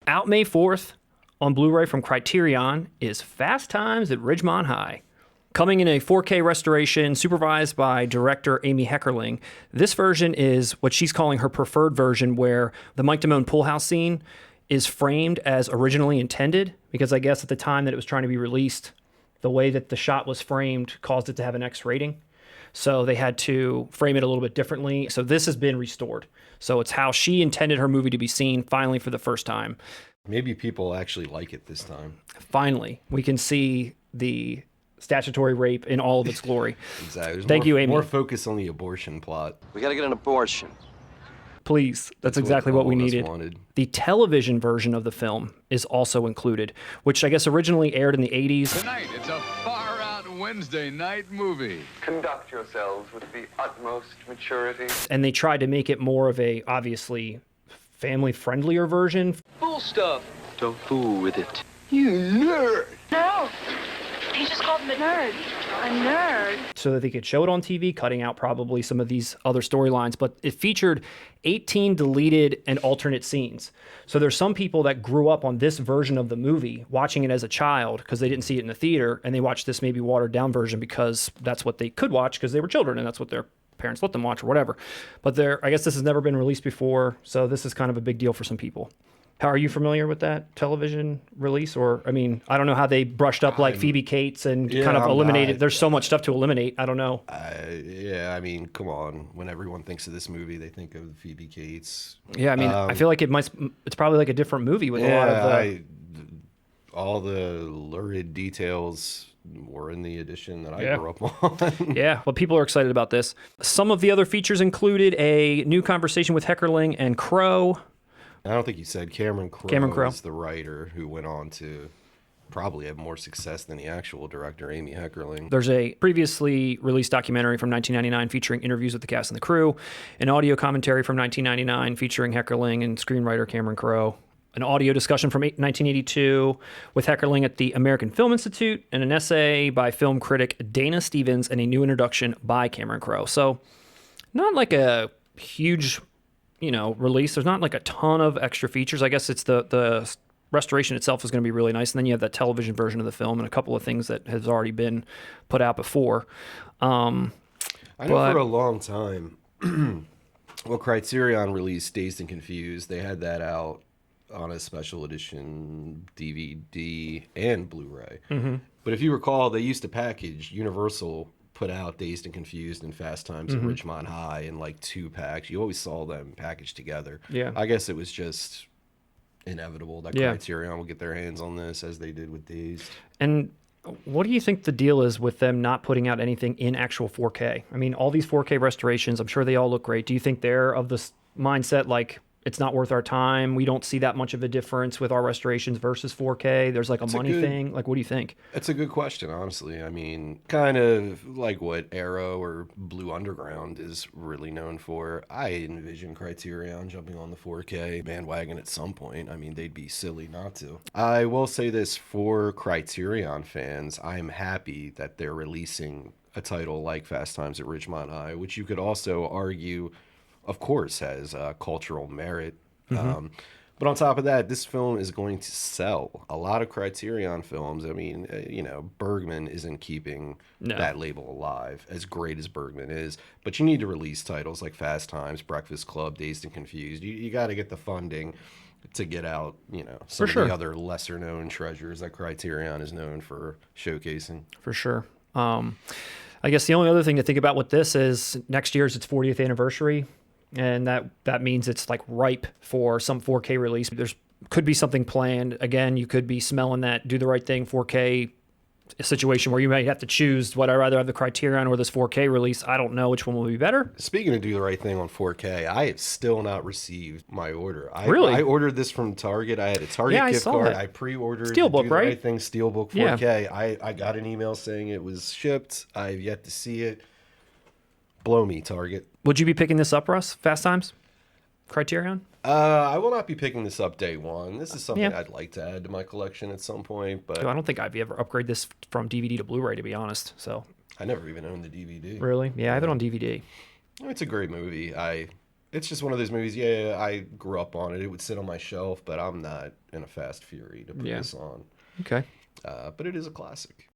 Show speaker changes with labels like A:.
A: Out May 4th on Blu-ray from Criterion is Fast Times at Ridgemont High. Coming in a 4K restoration supervised by director Amy Heckerling, this version is what she's calling her preferred version, where the Mike Damone pool house scene is framed as originally intended, because I guess at the time that it was trying to be released, the way that the shot was framed caused it to have an X rating. So they had to frame it a little bit differently. So this has been restored. So it's how she intended her movie to be seen finally for the first time.
B: Maybe people actually like it this time.
A: Finally, we can see the statutory rape in all of its glory.
B: Exactly. There's
A: Thank you, Amy.
B: More focus on the abortion plot.
C: We gotta get an abortion.
A: Please. That's exactly what we
B: all of us
A: needed.
B: wanted.
A: The television version of the film is also included, which I guess originally aired in the 80s.
D: Tonight, it's a far-out Wednesday night movie.
E: Conduct yourselves with the utmost maturity.
A: And they tried to make it more of a, obviously, family-friendlier version.
C: Fool stuff.
E: Don't fool with it.
C: You nerd.
F: No, he just called him a nerd. A nerd.
A: So that they could show it on TV, cutting out probably some of these other storylines. But it featured 18 deleted and alternate scenes. So there's some people that grew up on this version of the movie, watching it as a child because they didn't see it in the theater, and they watched this maybe watered down version because that's what they could watch because they were children and that's what their parents let them watch or whatever. But I guess this has never been released before, so this is kind of a big deal for some people. How are you familiar with that television release? Or, I mean, I don't know how they brushed up like Phoebe Cates and kind of eliminated. There's so much stuff to eliminate. I don't know.
B: Yeah, I mean, come on. When everyone thinks of this movie, they think of Phoebe Cates.
A: Yeah, I mean, I feel like it's probably like a different movie with a lot of
B: all the lurid details were in the edition that I grew up on.
A: Yeah, well, people are excited about this. Some of the other features included a new conversation with Heckerling and Crow.
B: I don't think you said Cameron Crowe is the writer who went on to probably have more success than the actual director, Amy Heckerling.
A: There's a previously released documentary from 1999 featuring interviews with the cast and the crew, an audio commentary from 1999 featuring Heckerling and screenwriter Cameron Crowe, an audio discussion from 1982 with Heckerling at the American Film Institute, and an essay by film critic Dana Stevens, and a new introduction by Cameron Crowe. So not like a huge release. There's not like a ton of extra features. I guess it's the restoration itself is going to be really nice. And then you have that television version of the film and a couple of things that has already been put out before.
B: I know for a long time, Criterion released Dazed and Confused. They had that out on a special edition DVD and Blu-ray. Mm-hmm. But if you recall, they used to package Universal put out Dazed and Confused and Fast Times at Ridgemont High in like 2-packs. You always saw them packaged together. Yeah. I guess it was just inevitable that Criterion will get their hands on this as they did with Dazed.
A: And what do you think the deal is with them not putting out anything in actual 4K? I mean, all these 4K restorations, I'm sure they all look great. Do you think they're of this mindset like, it's not worth our time, we don't see that much of a difference with our restorations versus 4K? There's like a money thing. Like, what do you think?
B: It's a good question, honestly. I mean, kind of like what Arrow or Blue Underground is really known for. I envision Criterion jumping on the 4K bandwagon at some point. I mean, they'd be silly not to. I will say this for Criterion fans, I'm happy that they're releasing a title like Fast Times at Ridgemont High, which you could also argue, of course, has cultural merit. But on top of that, this film is going to sell a lot of Criterion films. I mean, Bergman isn't keeping that label alive, as great as Bergman is. But you need to release titles like Fast Times, Breakfast Club, Dazed and Confused. You got to get the funding to get out, some of the other lesser-known treasures that Criterion is known for showcasing.
A: For sure. I guess the only other thing to think about with this is next year's its 40th anniversary. And that means it's like ripe for some 4K release. There's could be something planned. Again, you could be smelling that Do the Right Thing 4K situation where you might have to choose, would I rather have the Criterion or this 4K release? I don't know which one will be better.
B: Speaking of Do the Right Thing on 4K, I have still not received my order.
A: Really?
B: I ordered this from Target. I had a Target gift card. I pre-ordered
A: Steelbook,
B: Do the
A: right?
B: Right Thing Steelbook 4K. Yeah. I got an email saying it was shipped. I've yet to see it. Blow me, Target.
A: Would you be picking this up, Russ? Fast Times? Criterion?
B: I will not be picking this up day one. This is something I'd like to add to my collection at some point. But
A: I don't think I've ever upgraded this from DVD to Blu-ray, to be honest. So
B: I never even owned the DVD.
A: Really? Yeah, I have it on DVD.
B: It's a great movie. I It's just one of those movies. Yeah, I grew up on it. It would sit on my shelf, but I'm not in a fast fury to put this on.
A: Okay.
B: But it is a classic.